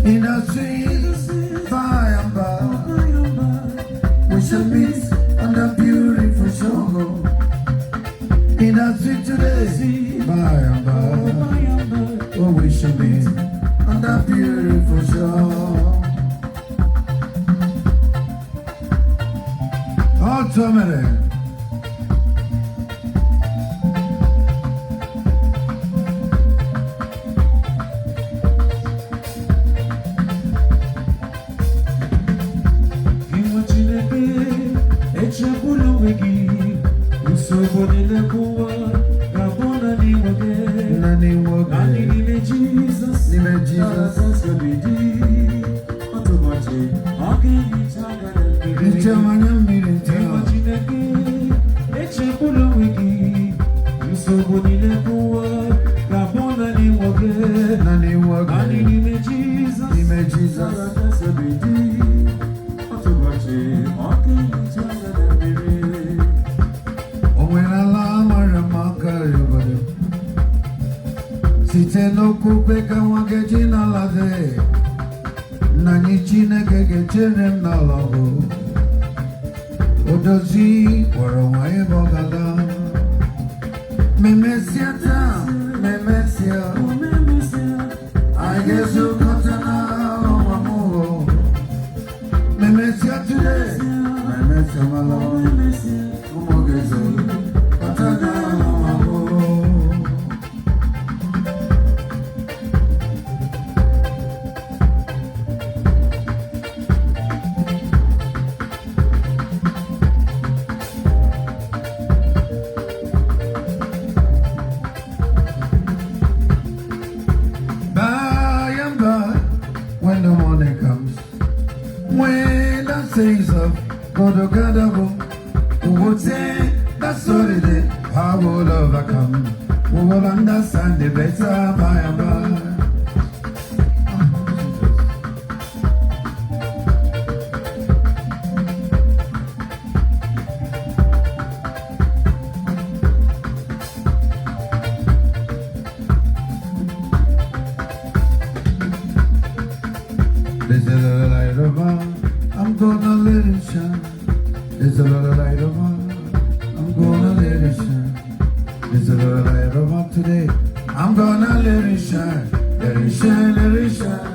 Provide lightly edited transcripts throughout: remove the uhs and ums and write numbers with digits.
In the streets, by and by, we shall meet on the beautiful shore. In the street today, by and by, oh, we shall meet on the beautiful shore. Oh, Tomere. Siteno kupeka wangejina lade Nani chine kege chenem na lago Odozi warawaye bogada Memesia ta, memesia I guess you katana mamugo Memesia today, memesia malo Umogezo, katana when the morning comes, when the saints of God will gather, who would say that's all it is, how will overcome, who will understand the better by and by. There's a little light of mine, I'm gonna let it shine. There's a little light of mine, I'm gonna let it shine. There's a little light of mine today, I'm gonna let it shine. Let it shine, let it shine,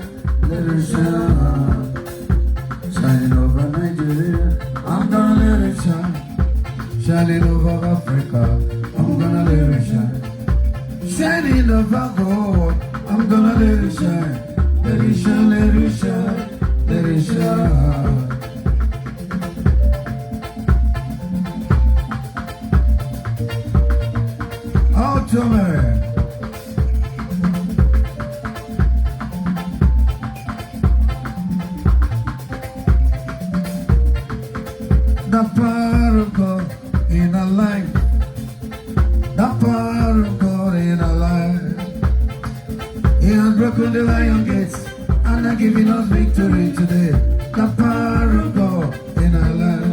let it shine. Shining over Nigeria, I'm gonna let it shine. Shining over Africa, I'm gonna let it shine. Shining over God, I'm gonna let it shine. Let it shine, let it shine, let it shine. Oh, Tommy. The power of God in our life. The power of God in our life. He has broken the lion gates and are giving us victory today. The power of God in our life.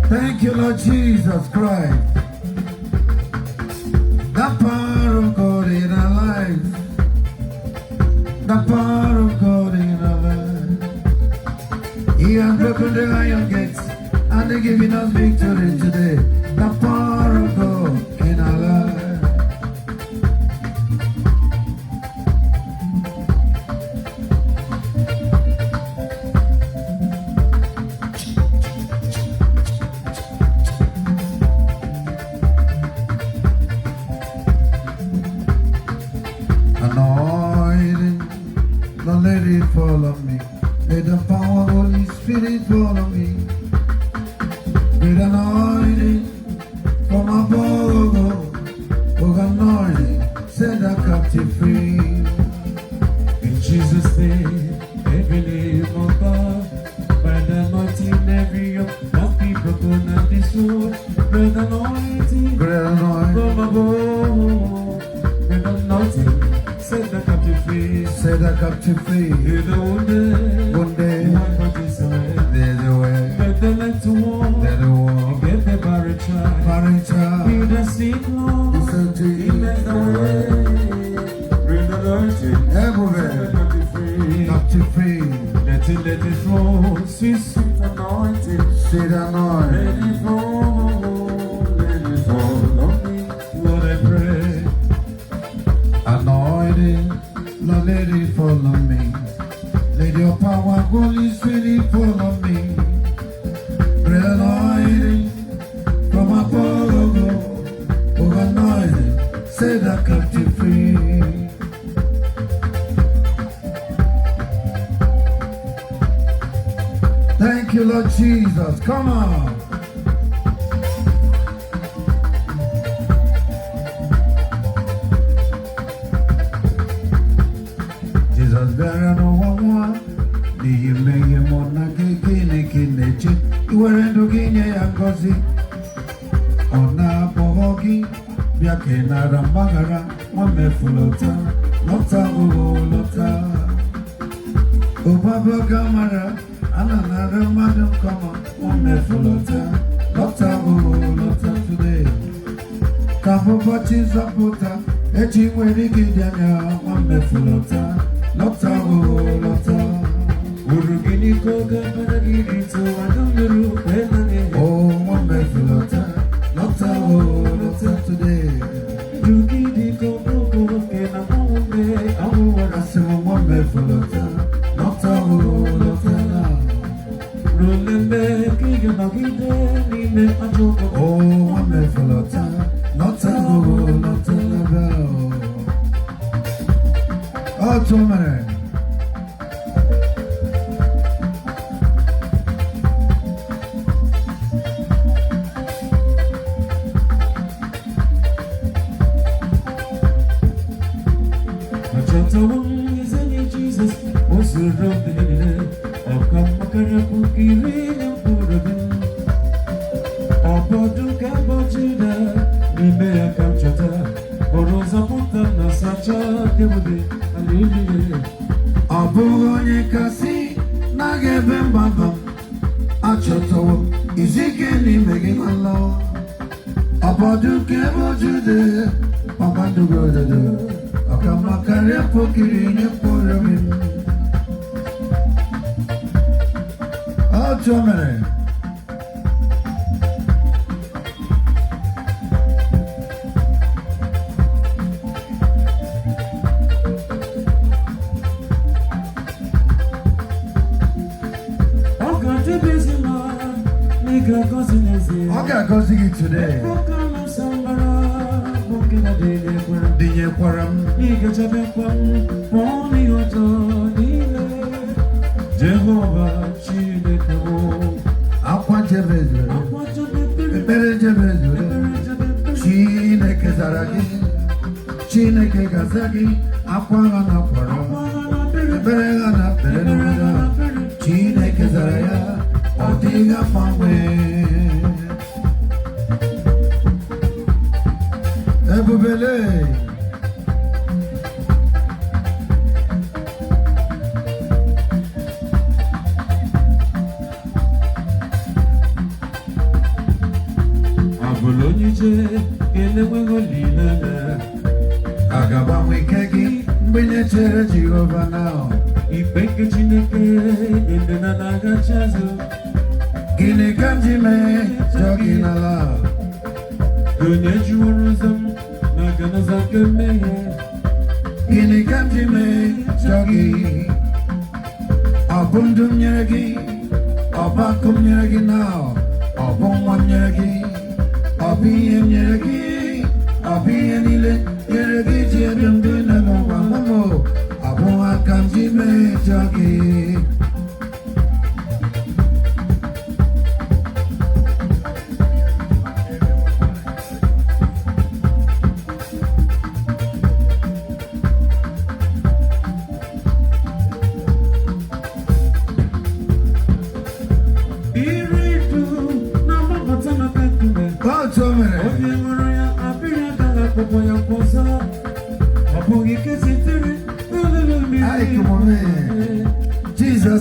Thank you, Lord Jesus Christ. The power of God in our lives. The power of God in our lives. He has broken the iron gates and they're giving us victory today. The power of God in our lives. Anointing, don't let it fall on me. Let the power of Holy Spirit fall on me. With anointing from above, with anointing, set the captive free. In Jesus' name, every name of God, by the anointing, every yoke must be broken and destroyed. With anointing from above, with anointing, set the captive free. Set the captive free. One day, my God is Maricha, He the seed Lord, He made the way. Bring the anointing, everywhere, set not free. Let it flow, sweet anointing. Sweet anointing. Let it fall on me. Lord, I pray. Anointing, Lord, let it fall on me. Let your power, Holy Spirit, fall on me. Pray anointing from above, oh anointing, set the captive free. Thank you, Lord Jesus. Come on. Jesus, there are no one. Do you make him on a kine? You were in the Guinea and Gozi. On a Pohogi, Biakena Rambagara, one me fulota, Lota, Lota. Obaba Gamara. Another madam come on, one me fulota, Lota today. Kapo Pachis Apota, Echi Wedikidana, one me fulota, Lota. Urugini Koga, Paragiri, so I don't know, oh, one me fulota, Lota today. Rugini Kogo, and I won't I say one me fulota, Lota. Oh, wonderful Lota, not a bell. Oh, 2 minutes. Jesus, what's the road? I'll come back and give it. Nimea kamchata Oroza puta na sacha Kebode Alili Abugonye kasi Nagebe mbaba Achoto Izike ni megi malo Abadu kebo jude Abadu godado Akamakare pokiri nye poremi Achomere Okay, go sing it today. Dinye kwaram, Jehovah, Chineke, Akwa Jebezu, Ebere Jebezu, Chineke Zaragi, Chineke Gazagi, Akwa Gana Kwaram, Ebere Gana Pere, Chineke Zaraya, Otiga Famwe. Ebubele Abolonije Elewego Lilele Agaba Wikegi Binechere Jehovah now Ipeke Chineke Indena Nagachazo Gine Kanjime Joginala Dunye Juruzam Nagana Zakeme Gine Kanjime Jogi Abundum Yeregi Abakum Yeregi now Abum Yeregi Abiyem Yeregi Abiyenile Yeregi Jebim Dinamo Mamo Abu Akanjime Jogi Jesus.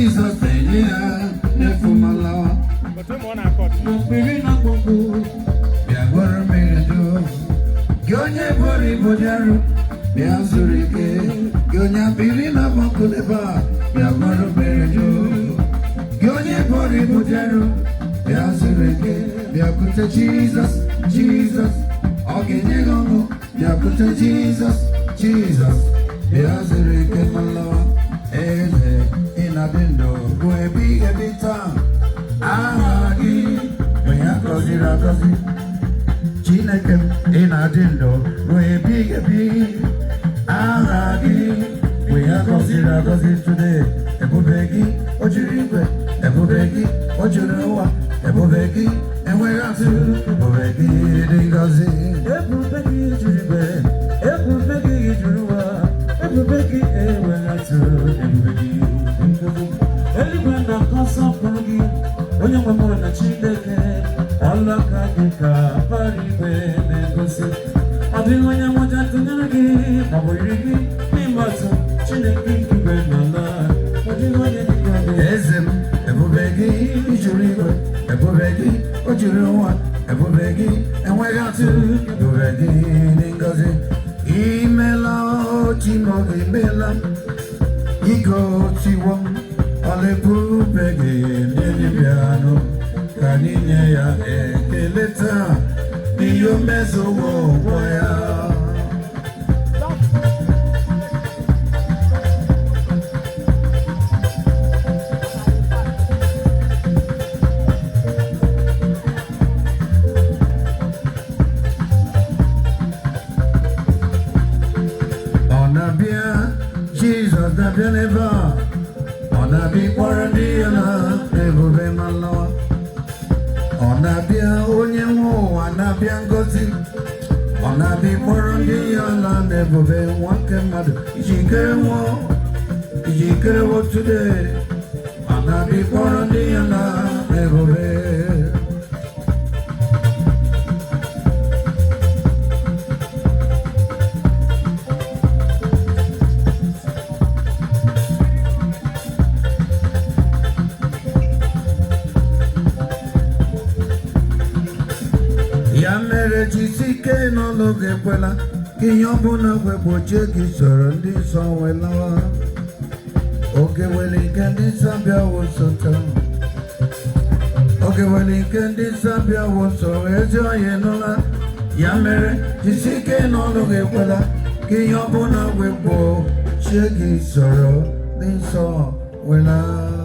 Jesus, yeah, never my Lord. Moving up, yeah, what a minute do. Gonya bori bojaru, yeah, Zurike, Gonya Bilina Mokuleva, yeah, what a minute do. Gonya bori bojaru, yeah, Zurike, yeah, put Jesus, Jesus, okay, yeah, put Jesus, Jesus, yeah, Zurike, my Lord. In a window, go a big time. Ahagi, when I close it, Chineke in a window, go a big. Ahagi, when I close it today. Ebubegi, Ojiribe, Ebubegi, Ojiruwa, Ebubegi, and we're out to Ebubegi, Dingazi, Ebubegi, Jiribe, Ebubegi, Juruwa. Everybody, we're not to everybody. Anyone that comes up for you, when you want to cheat again, all of Katika, Paribe, and go sit. I do when you want to again, I will read me, Master, Chineke, Benala. What do you want to do? Ezem, Ebubegi, Juriba, Ebubegi, what you want, Ebubegi, and we're out to Ebubegi, Ningazi. Imela chimo imela Igo chiwo Olepu begi Nini piano Kaninye ya ekeleta Niyo mezo wo boya Jesus, the believer, on a big quarantine, never be my Lord. On a be a onye on a be a gossip, on a big quarantine, never be one can mother. She can walk today, on a big quarantine, never be. Jisike no loge kwela Kiyombo na webo cheki soro ndi sonwela Oge weli kendi sabia wosota Oge weli kendi sabia woso Ejo yenola Yamere jisike no loge kwela Kiyombo na webo cheki soro ndi sonwela